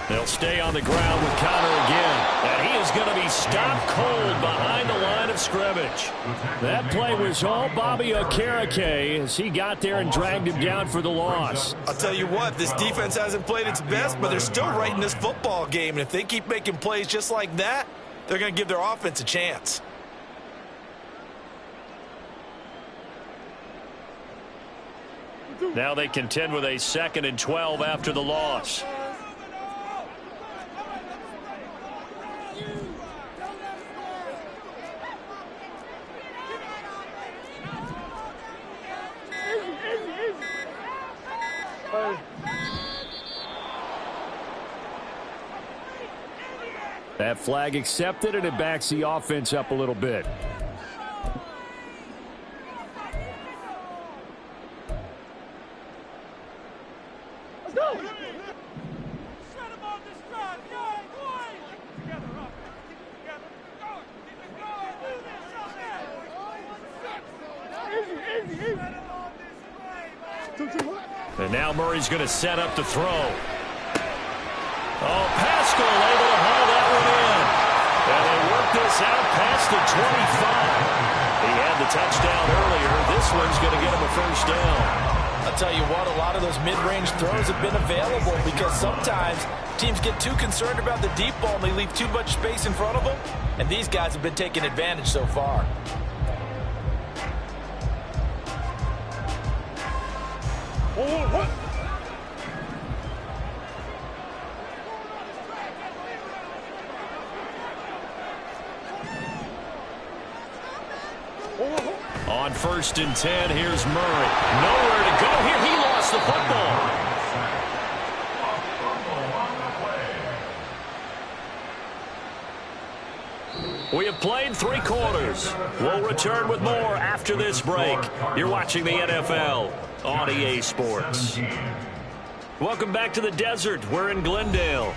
They'll stay on the ground with Connor again. And he is going to be stopped cold behind the line of scrimmage. That play was all Bobby Okereke as he got there and dragged him down for the loss.
I'll tell you what, this defense hasn't played its best, but they're still right in this football game. And if they keep making plays just like that, they're going to give their offense a chance.
Now they contend with a 2nd and 12 after the loss. That flag accepted, and it backs the offense up a little bit.
Let's go!
And now Murray's going to set up to throw. Oh, Pascal able to haul that one in. And they work this out past the 25. He had the touchdown earlier. This one's going to get him a first down.
I'll tell you what, a lot of those mid-range throws have been available because sometimes teams get too concerned about the deep ball and they leave too much space in front of them. And these guys have been taking advantage so far.
On 1st and 10, here's Murray. Nowhere to go here. He lost the football. We have played 3 quarters. We'll return with more after this break. You're watching the NFL on EA Sports. Welcome back to the desert. We're in Glendale.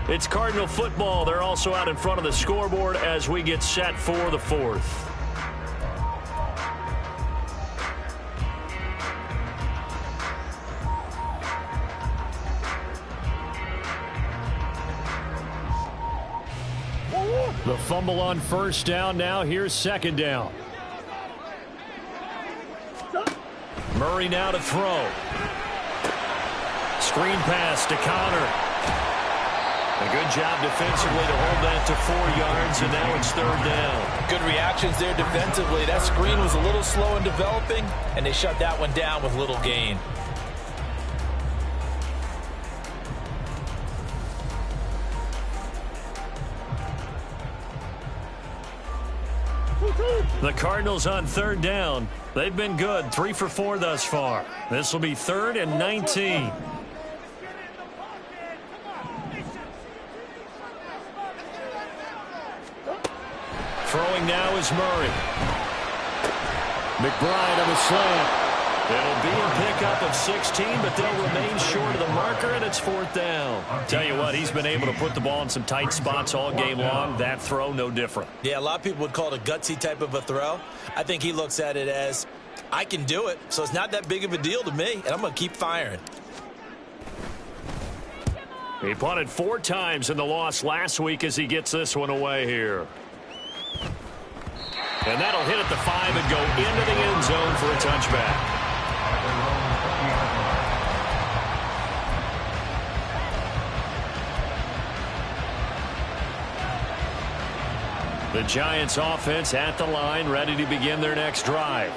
It's Cardinal football. They're also out in front of the scoreboard as we get set for the 4th. The fumble on first down. Now here's second down. Murray now to throw. Screen pass to Connor. A good job defensively to hold that to 4 yards, and now it's 3rd down.
Good reactions there defensively. That screen was a little slow in developing, and they shut that one down with little gain.
The Cardinals on 3rd down. They've been good, 3 for 4 thus far. This will be 3rd and 19. Throwing now is Murray. McBride on the slant. It'll be a pickup of 16, but they'll remain short of the marker, and it's 4th down. Tell you what, he's been able to put the ball in some tight spots all game long. That throw, no different.
Yeah, a lot of people would call it a gutsy type of a throw. I think he looks at it as, I can do it, so it's not that big of a deal to me, and I'm going to keep firing.
He punted 4 times in the loss last week as he gets this one away here. And that'll hit at the 5 and go into the end zone for a touchback. The Giants offense at the line, ready to begin their next drive.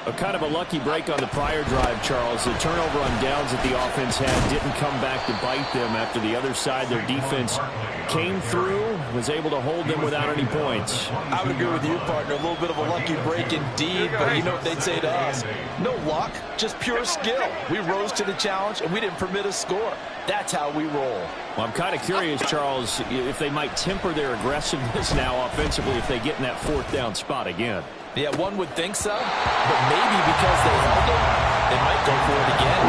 A kind of a lucky break on the prior drive, Charles. The turnover on downs that the offense had didn't come back to bite them after the other side. Their defense came through, was able to hold them without any points.
I would agree with you, partner. A little bit of a lucky break indeed, but you know what they'd say to us? No luck, just pure skill. We rose to the challenge, and we didn't permit a score. That's how we roll.
Well, I'm kind of curious, Charles, if they might temper their aggressiveness now offensively if they get in that fourth down spot again.
Yeah, one would think so, but maybe because they held them, they might go for it again.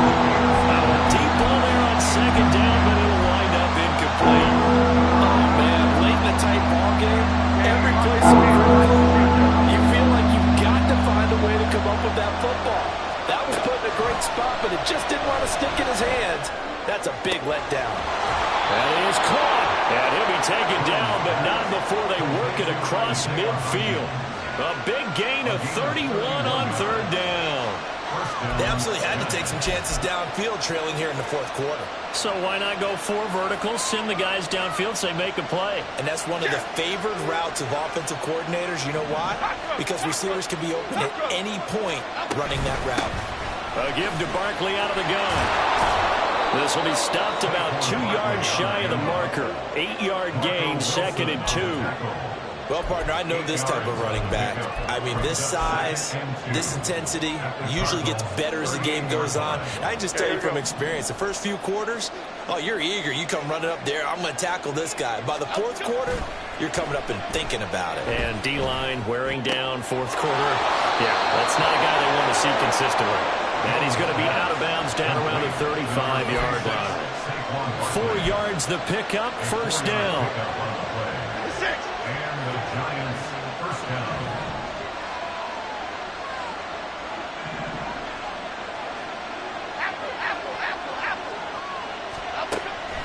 Deep ball there on second down, but it'll wind up incomplete.
Oh, man, late in the tight ball game, every play so critical. You feel like you've got to find a way to come up with that football. That was put in a great spot, but it just didn't want to stick in his hands. That's a big letdown.
That is caught, and he'll be taken down, but not before they work it across midfield. A big gain of 31 on third down.
They absolutely had to take some chances downfield trailing here in the fourth quarter.
So why not go 4 verticals, send the guys downfield, say make a play?
And that's one of the favored routes of offensive coordinators. You know why? Because receivers can be open at any point running that route.
A give to Barkley out of the gun. This will be stopped about 2 yards shy of the marker. 8-yard gain, 2nd and 2.
Well, partner, I know this type of running back. I mean, this size, this intensity usually gets better as the game goes on. I just tell you from experience, the first few quarters, oh, you're eager. You come running up there, I'm going to tackle this guy. By the fourth quarter, you're coming up and thinking about it.
And D-line wearing down fourth quarter. Yeah, that's not a guy they want to see consistently. And he's going to be out of bounds down around the 35-yard line. 4 yards the pickup, first down.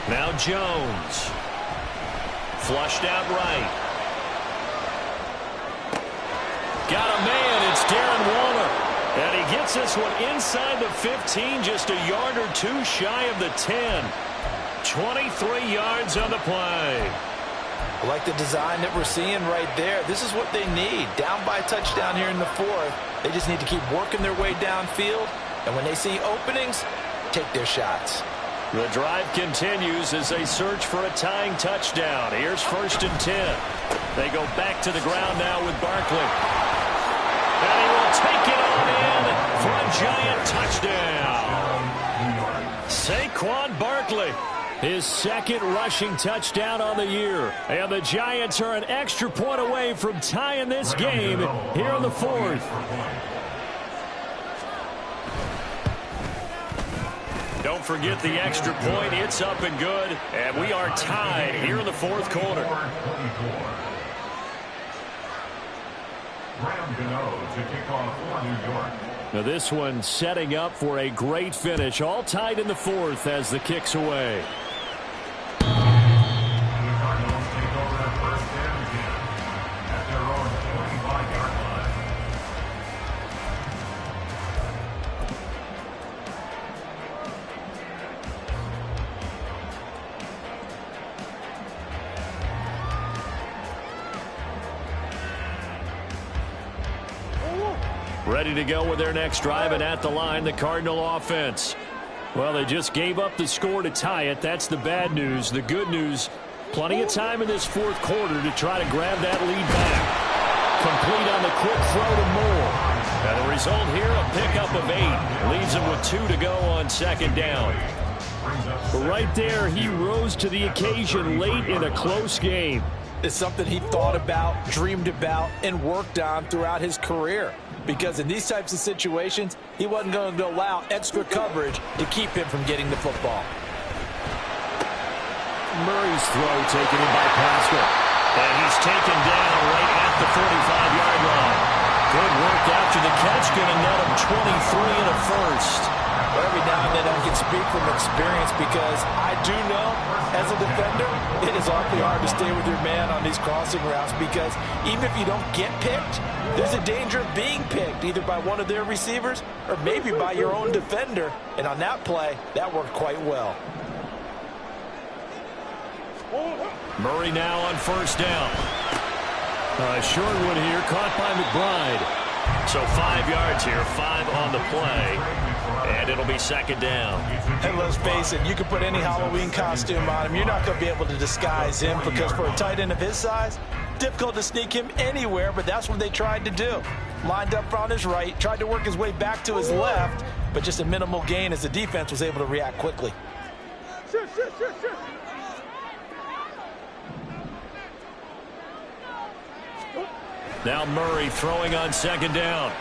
Now Jones. Flushed out right. Got a man. It's Darren Waller. And he gets this one inside the 15, just a yard or 2 shy of the 10. 23 yards on the play.
I like the design that we're seeing right there. This is what they need. Down by a touchdown here in the fourth. They just need to keep working their way downfield. And when they see openings, take their shots.
The drive continues as they search for a tying touchdown. Here's 1st and 10. They go back to the ground now with Barkley. And he will take it on in for a Giant touchdown. Saquon Barkley, his 2nd rushing touchdown on the year. And the Giants are an extra point away from tying this game here in the fourth. Don't forget the extra point. It's up and good. And we are tied here in the fourth quarter. Now this one setting up for a great finish. All tied in the fourth as the kick's away. Ready to go with their next drive, and at the line, the Cardinal offense. Well, they just gave up the score to tie it. That's the bad news. The good news, plenty of time in this fourth quarter to try to grab that lead back. Complete on the quick throw to Moore. And the result here, a pickup of 8. Leaves him with 2 to go on 2nd down. Right there, he rose to the occasion late in a close game.
It's something he thought about, dreamed about, and worked on throughout his career. Because in these types of situations, he wasn't going to allow extra coverage to keep him from getting the football.
Murray's throw taken in by Pascal. And he's taken down right at the 45-yard line. Good work after the catch, going to net him 23 and a first.
Every now and then I can speak from experience because I do know, as a defender, it is awfully hard to stay with your man on these crossing routes because even if you don't get picked, there's a danger of being picked either by one of their receivers or maybe by your own defender. And on that play, that worked quite well.
Murray now on 1st down.
Short one here, caught by McBride.
So 5 yards here, 5 on the play, and it'll be second down.
And let's face it, you can put any Halloween costume on him. You're not going to be able to disguise him because for a tight end of his size, difficult to sneak him anywhere, but that's what they tried to do. Lined up on his right, tried to work his way back to his left, but just a minimal gain as the defense was able to react quickly.
Sure.
Now Murray throwing on second down.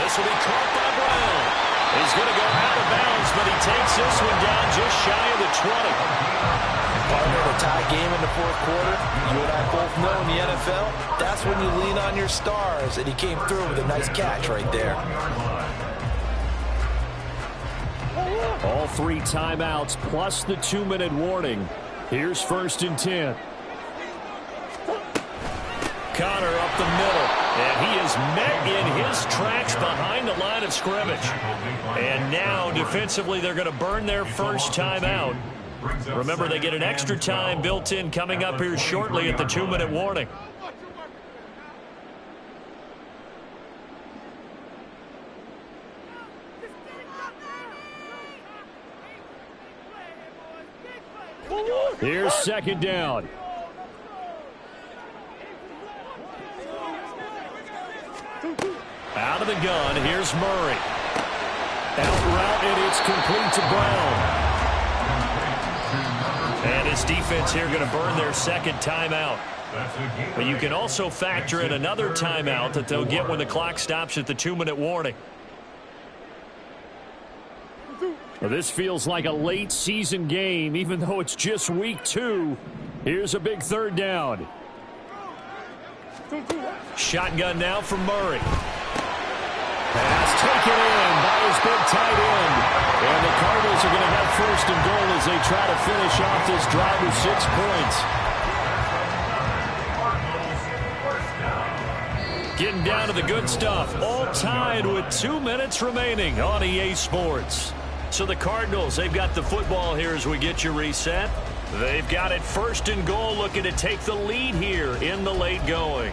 This will be caught by Brown. He's going to go out of bounds, but he takes this one down just shy of the 20.
Partner, the tie game in the fourth quarter, you and I both know in the NFL, that's when you lean on your stars, and he came through with a nice catch right there.
All 3 timeouts plus the 2-minute warning. Here's 1st and 10.
Connor up the middle, and he is met in his tracks behind the line of scrimmage. And now, defensively, they're going to burn their first timeout. Remember, they get an extra time built in coming up here shortly at the 2-minute warning.
Here's second down.
Out of the gun, here's Murray. Out route, and it's complete to Brown. And his defense here going to burn their second timeout. But you can also factor in another timeout that they'll get when the clock stops at the 2-minute warning.
Well, this feels like a late season game, even though it's just week 2. Here's a big 3rd down.
Shotgun now from Murray.
Pass taken in by his big tight end. And the Cardinals are going to have 1st and goal as they try to finish off this drive with 6 points.
Getting down to the good stuff. All tied with 2 minutes remaining on EA Sports. So the Cardinals, they've got the football here as we get you reset. They've got it 1st and goal, looking to take the lead here in the late going.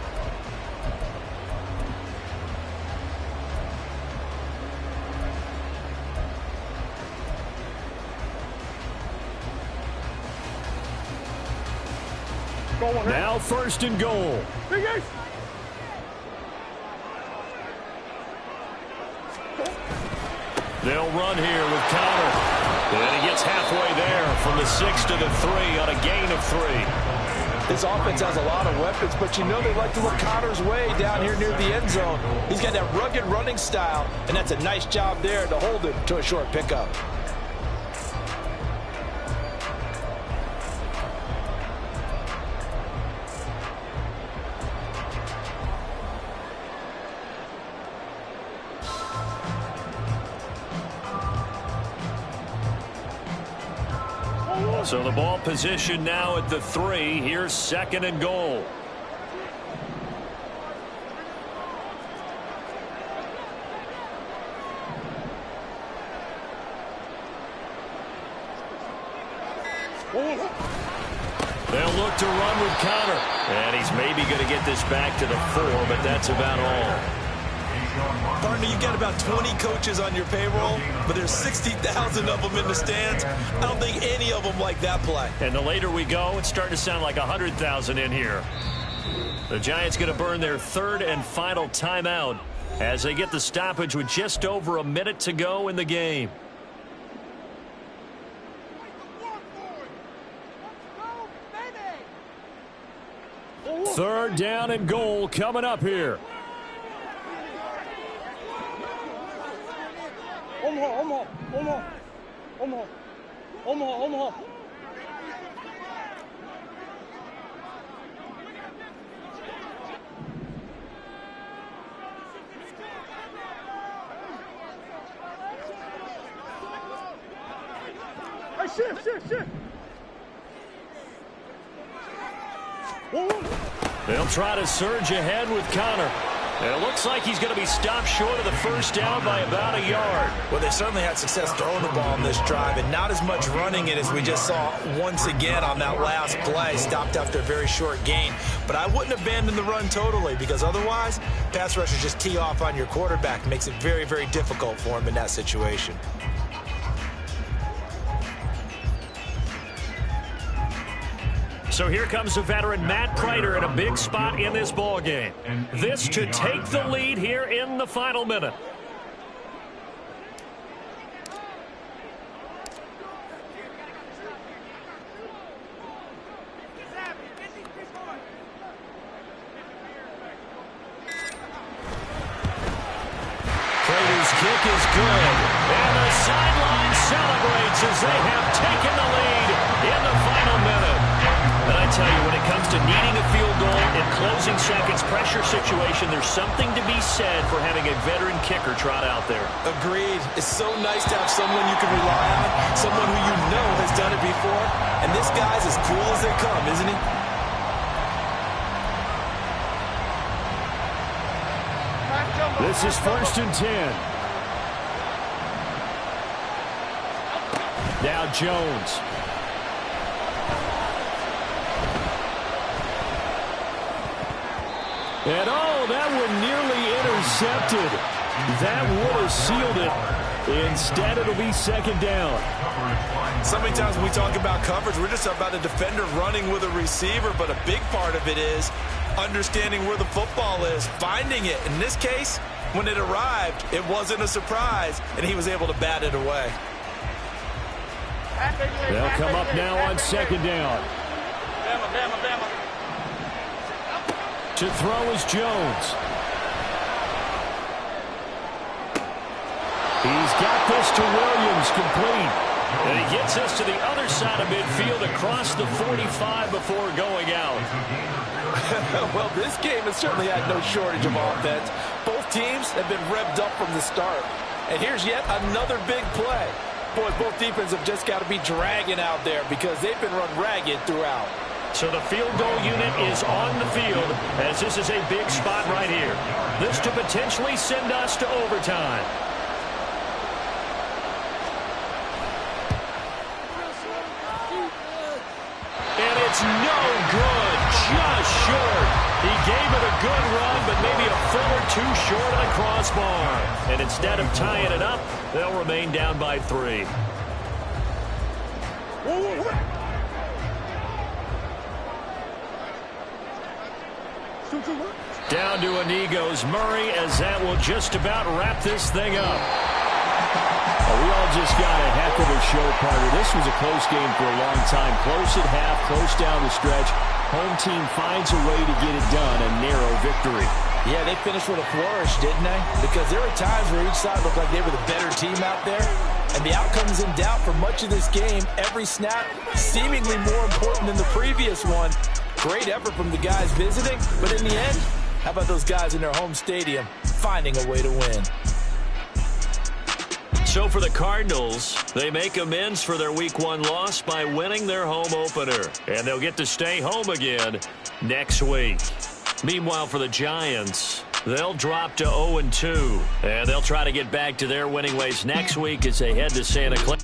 Now 1st and goal.
Big Ace.
They'll run here with Connor. And he gets halfway there from the 6 to the 3 on a gain of 3.
This offense has a lot of weapons, but you know they like to look Connor's way down here near the end zone. He's got that rugged running style, and that's a nice job there to hold him to a short pickup.
So the ball position now at the 3. Here's 2nd and goal. They'll look to run with Connor. And he's maybe going to get this back to the 4, but that's about all.
Partner, you've got about 20 coaches on your payroll, but there's 60,000 of them in the stands. I don't think any of them like that play.
And the later we go, it's starting to sound like 100,000 in here. The Giants going to burn their 3rd and final timeout as they get the stoppage with just over a minute to go in the game.
Third down and goal coming up here.
Omaha. Hey, shift.
They'll try to surge ahead with Connor. And it looks like he's going to be stopped short of the first down by about a yard.
Well, they certainly had success throwing the ball on this drive, and not as much running it as we just saw once again on that last play. Stopped after a very short gain. But I wouldn't abandon the run totally, because otherwise, pass rushers just tee off on your quarterback. Makes it very, very difficult for him in that situation.
So here comes the veteran Matt Prater in a big spot in this ball game. This to take the lead here in the final minute. Prater's kick is good. And the sideline celebrates as they have taken the lead in the final minute. And I tell you, when it comes to needing a field goal in closing seconds, pressure situation, there's something to be said for having a veteran kicker trot out there.
Agreed. It's so nice to have someone you can rely on, someone who you know has done it before. And this guy's as cool as they come, isn't he?
This is 1st and 10. Now Jones. And that one nearly intercepted. That would have sealed it. Instead, it'll be 2nd down.
So many times when we talk about coverage, we're just about a defender running with a receiver, but a big part of it is understanding where the football is, finding it. In this case, when it arrived, it wasn't a surprise, and he was able to bat it away.
They'll come up now on 2nd down. To throw is Jones. He's got this to Williams, complete.
And he gets us to the other side of midfield across the 45 before going out.
Well, this game has certainly had no shortage of offense. Both teams have been revved up from the start. And here's yet another big play. Boy, both defenses have just got to be dragging out there because they've been run ragged throughout.
So the field goal unit is on the field as this is a big spot right here. This to potentially send us to overtime. And it's no good, just short. He gave it a good run, but maybe a foot or two short of the crossbar. And instead of tying it up, they'll remain down by 3. Down to a knee goes Murray as that will just about wrap this thing up.
We all just got a heck of a show, partner. This was a close game for a long time. Close at half, close down the stretch. Home team finds a way to get it done, a narrow victory.
Yeah, they finished with a flourish, didn't they? Because there were times where each side looked like they were the better team out there. And the outcome's in doubt for much of this game. Every snap seemingly more important than the previous one. Great effort from the guys visiting, but in the end, how about those guys in their home stadium finding a way to win?
So for the Cardinals, they make amends for their Week 1 loss by winning their home opener. And they'll get to stay home again next week. Meanwhile, for the Giants, they'll drop to 0-2. And they'll try to get back to their winning ways next week as they head to Santa Clara.